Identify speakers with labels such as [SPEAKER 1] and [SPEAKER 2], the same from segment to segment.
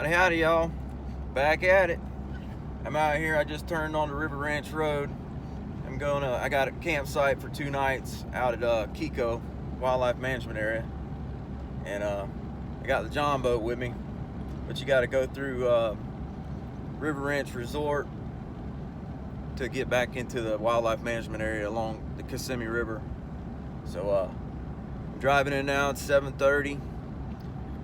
[SPEAKER 1] Howdy, howdy, y'all. Back at it. I'm out here. I just turned on the River Ranch Road. I got a campsite for 2 nights out at Kicco Wildlife Management Area. And I got the John boat with me. But you got to go through River Ranch Resort to get back into the Wildlife Management Area along the Kissimmee River. So I'm driving in now. It's 7:30.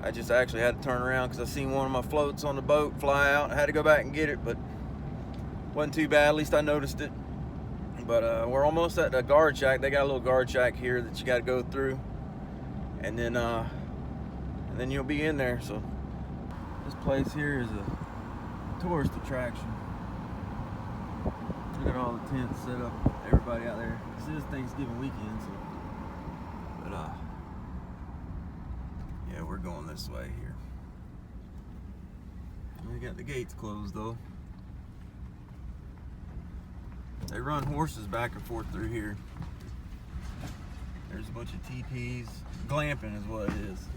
[SPEAKER 1] I just actually had to turn around because I seen one of my floats on the boat fly out. I had to go back and get it, but wasn't too bad. At least I noticed it. But we're almost at the guard shack. They got a little guard shack here that you got to go through, and then you'll be in there. So this place here is a tourist attraction. Look at all the tents set up. Everybody out there. This is Thanksgiving weekend, so. But yeah, we're going this way here. We got the gates closed though. They run horses back and forth through here. There's a bunch of teepees. Glamping is what it is.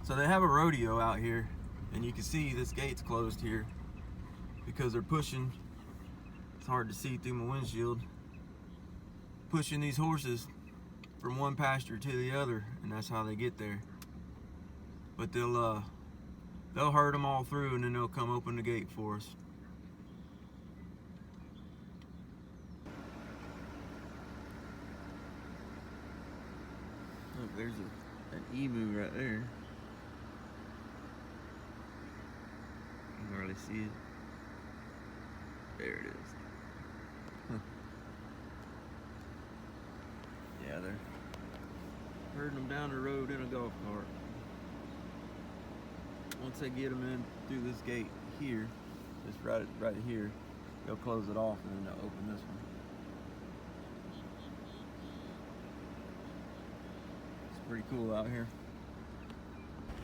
[SPEAKER 1] So they have a rodeo out here, and you can see this gate's closed here because they're pushing. It's hard to see through my windshield. Pushing these horses from one pasture to the other, and that's how they get there. But they'll herd them all through, and then they'll come open the gate for us. Look, there's an emu right there. You can hardly see it. There it is. Yeah, they're herding them down the road in a golf cart. Once they get them in through this gate here, just right here, they'll close it off and then they'll open this one. It's pretty cool out here.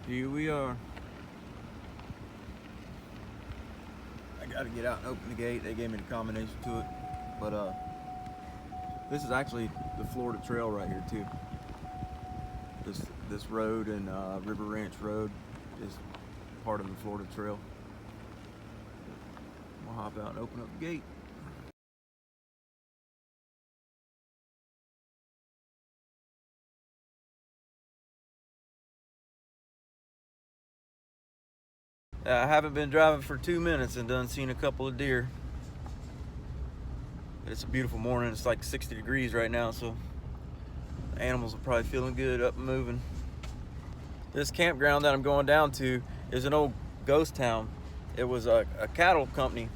[SPEAKER 1] Here we are. I gotta get out and open the gate. They gave me the combination to it, but this is actually the Florida Trail right here too. This road and River Ranch Road is part of the Florida Trail. We'll hop out and open up the gate. I haven't been driving for 2 minutes and done seen a couple of deer. It's a beautiful morning. It's like 60 degrees right now, so the animals are probably feeling good, up and moving. This campground that I'm going down to is an old ghost town. It was a cattle company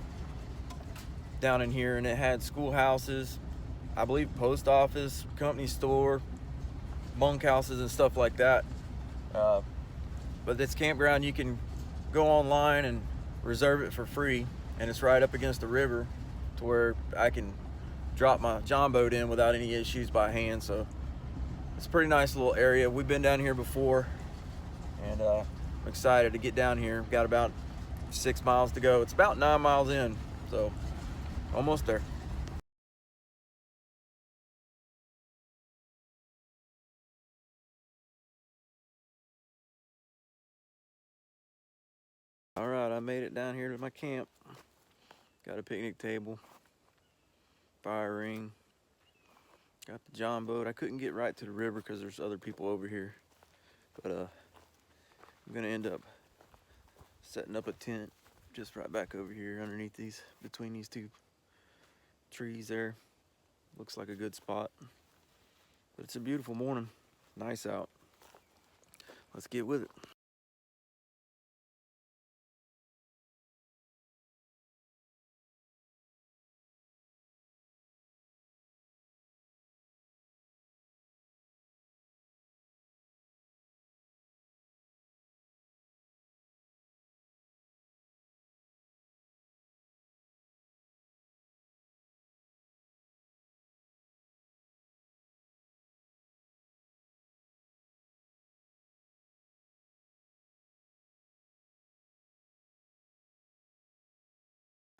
[SPEAKER 1] down in here, and it had schoolhouses, I believe post office, company store, bunkhouses and stuff like that. But this campground, you can go online and reserve it for free, and it's right up against the river to where I can drop my John boat in without any issues by hand. So it's a pretty nice little area. We've been down here before, and I'm excited to get down here. Got about 6 miles to go. It's about 9 miles in, so almost there. All right, I made it down here to my camp. Got a picnic table, fire ring, got the John boat. I couldn't get right to the river because there's other people over here, but I'm gonna end up setting up a tent just right back over here underneath between these 2 trees there. Looks like a good spot, but it's a beautiful morning, nice out. Let's get with it.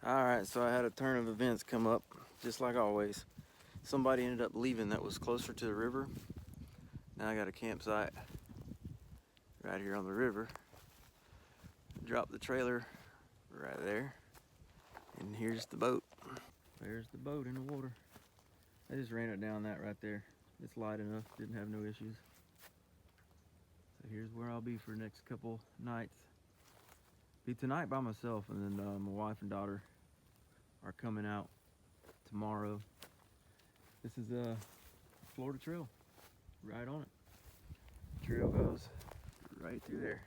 [SPEAKER 1] All right, so I had a turn of events come up, just like always. Somebody ended up leaving that was closer to the river. Now I got a campsite right here on the river. drop the trailer right there. And here's the boat. There's the boat in the water. I just ran it down that right there. It's light enough, didn't have no issues. So here's where I'll be for the next couple nights. Be tonight by myself, and then my wife and daughter are coming out tomorrow. This is a Florida trail, right on it. Trail goes right through there.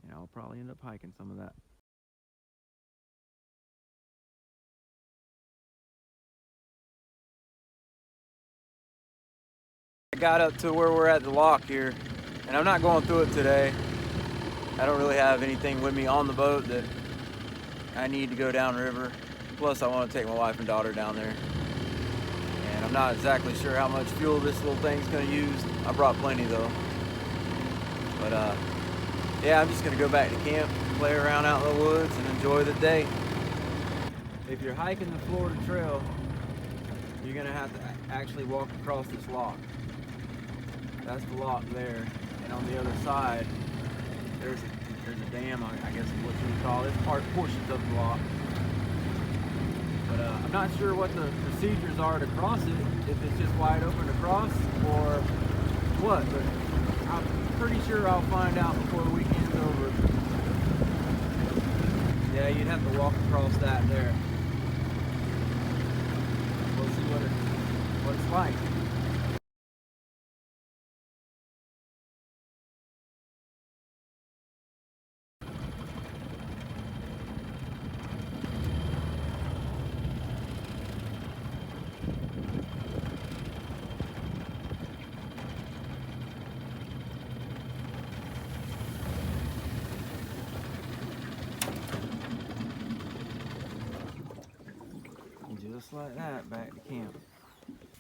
[SPEAKER 1] And I'll probably end up hiking some of that. I got up to where we're at the lock here, and I'm not going through it today. I don't really have anything with me on the boat that I need to go downriver. Plus, I want to take my wife and daughter down there. And I'm not exactly sure how much fuel this little thing's going to use. I brought plenty though. But yeah, I'm just going to go back to camp, play around out in the woods, and enjoy the day. If you're hiking the Florida Trail, you're going to have to actually walk across this lock. That's the lock there. And on the other side, there's a dam, I guess is what you would call it. It's portions of the lock. But I'm not sure what the procedures are to cross it, if it's just wide open to cross or what, but I'm pretty sure I'll find out before the weekend's over. Yeah, you'd have to walk across that there. We'll see what it's like. Just like that, back to camp.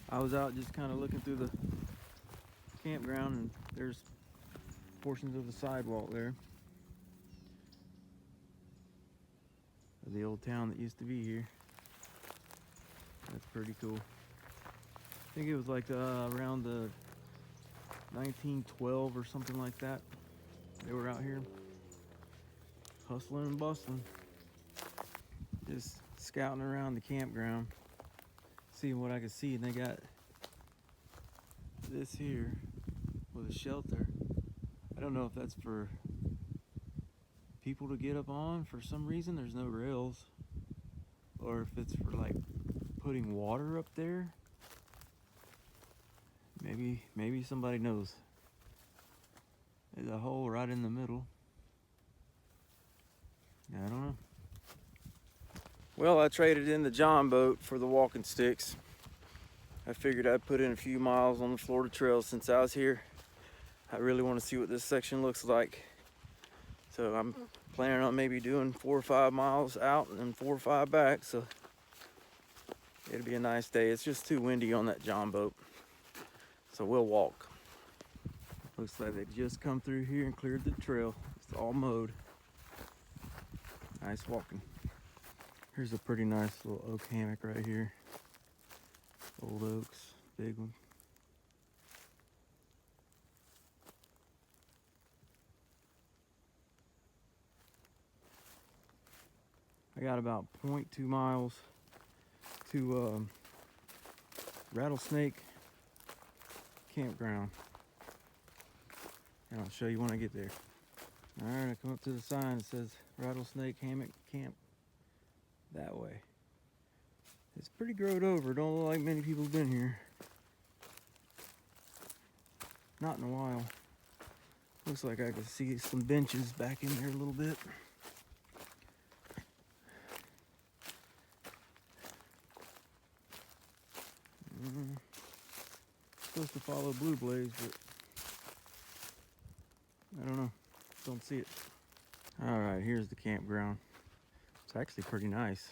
[SPEAKER 1] I was out just kind of looking through the campground, and there's portions of the sidewalk there of the old town that used to be here. That's pretty cool. I think it was like around the 1912 or something like that. They were out here hustling and bustling, just scouting around the campground, seeing what I could see. And they got this here with a shelter. I don't know if that's for people to get up on for some reason. There's no rails, or if it's for like putting water up there. Maybe somebody knows. There's a hole right in the middle. I don't know. Well, I traded in the John boat for the walking sticks. I figured I'd put in a few miles on the Florida Trail since I was here. I really want to see what this section looks like. So I'm planning on maybe doing 4 or 5 miles out and then 4 or 5 back. So it'll be a nice day. It's just too windy on that John boat. So we'll walk. Looks like they just come through here and cleared the trail. It's all mowed. Nice walking. Here's a pretty nice little oak hammock right here. Old oaks, big one. I got about 0.2 miles to Rattlesnake Campground. And I'll show you when I get there. All right, I come up to the sign that says Rattlesnake Hammock Camp that way. It's pretty growed over. Don't look like many people have been here. Not in a while. Looks like I can see some benches back in there a little bit. Supposed to follow Blue Blaze, but I don't know. Don't see it. All right, here's the campground. It's actually pretty nice.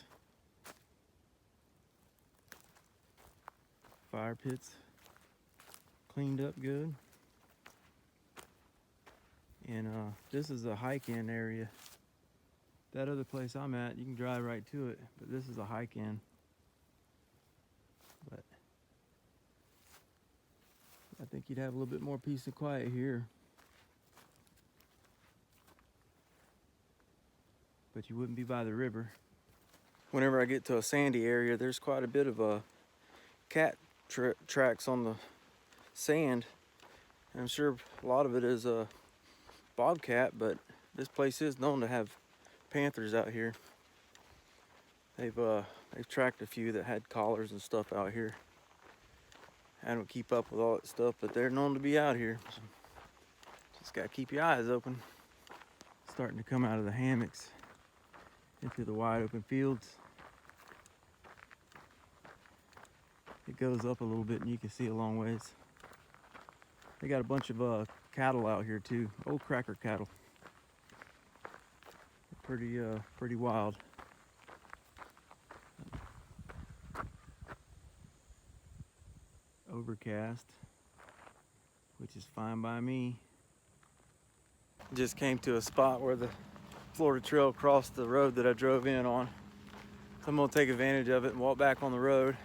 [SPEAKER 1] Fire pits cleaned up good. And this is a hike-in area. That other place I'm at, you can drive right to it, but this is a hike-in. But I think you'd have a little bit more peace and quiet here. but you wouldn't be by the river. Whenever I get to a sandy area, there's quite a bit of cat tracks on the sand. I'm sure a lot of it is a bobcat, but this place is known to have panthers out here. They've tracked a few that had collars and stuff out here. I don't keep up with all that stuff, but they're known to be out here. So just gotta keep your eyes open. Starting to come out of the hammocks into the wide open fields. It goes up a little bit and you can see a long ways. They got a bunch of cattle out here too, old cracker cattle. Pretty wild. Overcast, which is fine by me. Just came to a spot where the Florida Trail crossed the road that I drove in on. So I'm gonna take advantage of it and walk back on the road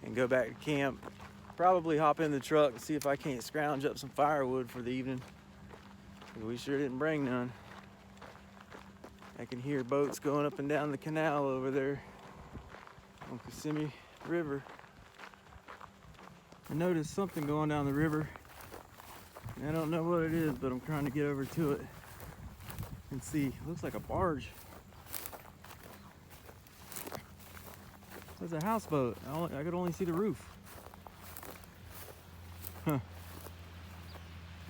[SPEAKER 1] and go back to camp. Probably hop in the truck and see if I can't scrounge up some firewood for the evening. We sure didn't bring none. I can hear boats going up and down the canal over there on Kissimmee River. I noticed something going down the river. I don't know what it is, but I'm trying to get over to it and see. It looks like a barge. There's a houseboat. I could only see the roof. Huh.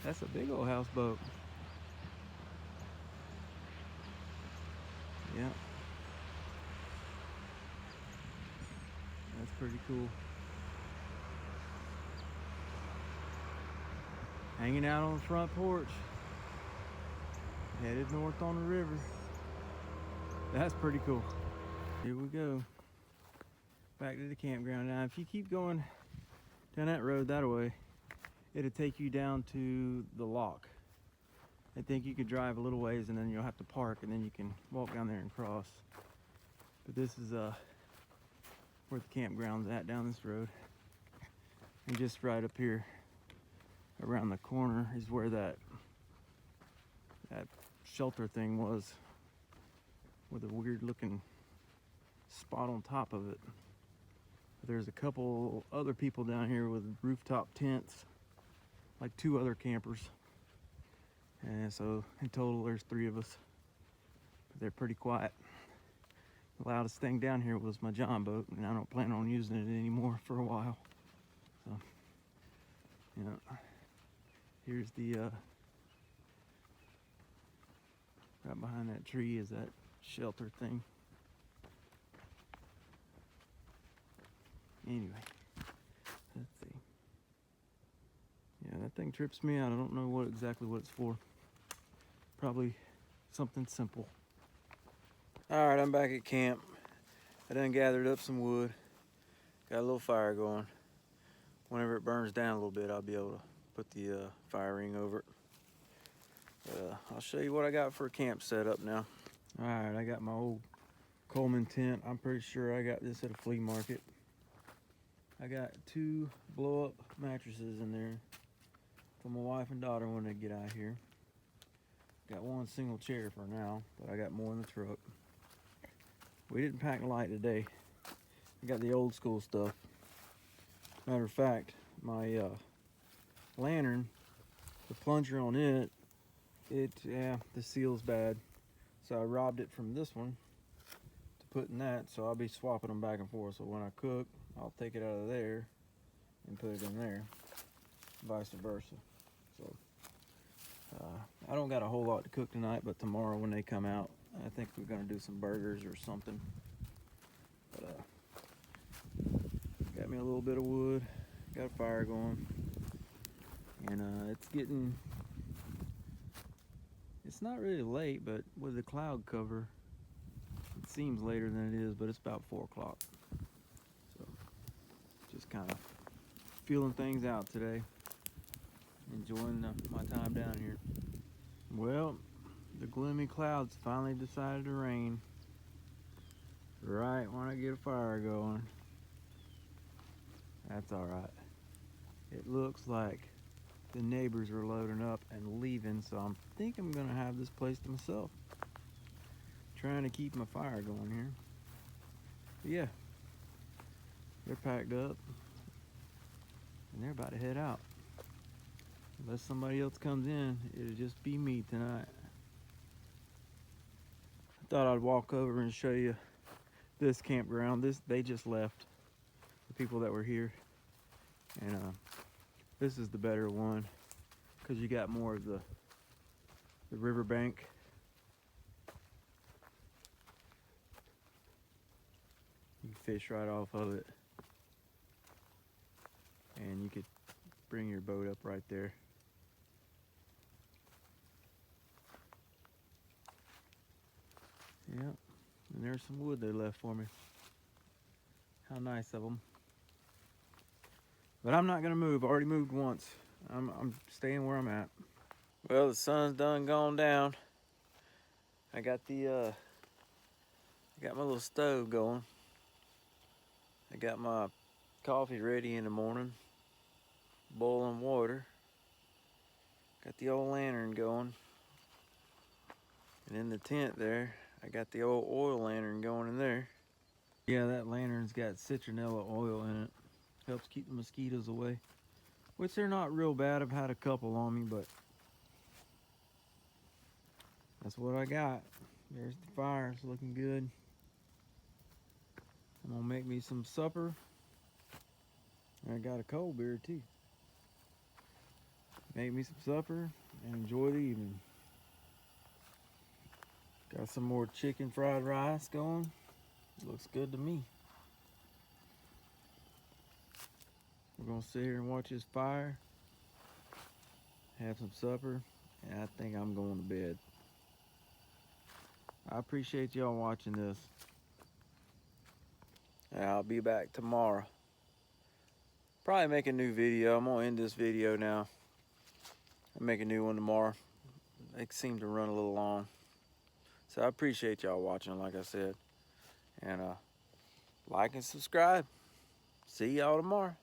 [SPEAKER 1] That's a big old houseboat. Yeah. That's pretty cool. Hanging out on the front porch. Headed north on the river. That's pretty cool. Here we go. Back to the campground. Now, if you keep going down that road that way, it'll take you down to the lock. I think you could drive a little ways and then you'll have to park and then you can walk down there and cross. But this is where the campground's at, down this road. And just right up here around the corner is where that shelter thing was, with a weird looking spot on top of it. There's a couple other people down here with rooftop tents, like 2 other campers. And so in total there's 3 of us. But they're pretty quiet. The loudest thing down here was my John boat, and I don't plan on using it anymore for a while. So, yeah. Here's the, right behind that tree is that shelter thing. Anyway, let's see. Yeah, that thing trips me out. I don't know exactly what it's for. Probably something simple. All right, I'm back at camp. I done gathered up some wood. Got a little fire going. Whenever it burns down a little bit, I'll be able to put the fire ring over it. I'll show you what I got for a camp setup now. All right, I got my old Coleman tent. I'm pretty sure I got this at a flea market. I got 2 blow-up mattresses in there for my wife and daughter when they get out here. Got 1 single chair for now, but I got more in the truck. We didn't pack light today. I got the old school stuff. Matter of fact, my lantern, the plunger on it, the seal's bad. So I robbed it from this one to put in that, so I'll be swapping them back and forth. So when I cook, I'll take it out of there and put it in there, vice versa. So I don't got a whole lot to cook tonight, but tomorrow when they come out, I think we're gonna do some burgers or something. But got me a little bit of wood, got a fire going, and it's not really late, but with the cloud cover, it seems later than it is, but it's about 4 o'clock. So just kind of feeling things out today, enjoying my time down here. Well, the gloomy clouds finally decided to rain right when I get a fire going. That's all right. It looks like the neighbors are loading up and leaving, so I think I'm gonna have this place to myself. trying to keep my fire going here. But yeah, they're packed up and they're about to head out. Unless somebody else comes in, it'll just be me tonight. I thought I'd walk over and show you this campground. They just left, the people that were here, and this is the better one because you got more of the riverbank. You can fish right off of it, and you could bring your boat up right there. Yep, and there's some wood they left for me. How nice of them. But I'm not gonna move. I already moved once. I'm staying where I'm at. Well, the sun's done gone down. I got my little stove going. I got my coffee ready in the morning, boiling water. Got the old lantern going. And in the tent there, I got the old oil lantern going in there. Yeah, that lantern's got citronella oil in it. Helps keep the mosquitoes away. Which they're not real bad. I've had a couple on me, but that's what I got. There's the fire, it's looking good. I'm gonna make me some supper. I got a cold beer too. Make me some supper and enjoy the evening. Got some more chicken fried rice going. Looks good to me. We're gonna sit here and watch this fire, have some supper, and I think I'm going to bed. I appreciate y'all watching this. And I'll be back tomorrow. Probably make a new video. I'm gonna end this video now. I'll make a new one tomorrow. They seem to run a little long. So I appreciate y'all watching, like I said. And like and subscribe. See y'all tomorrow.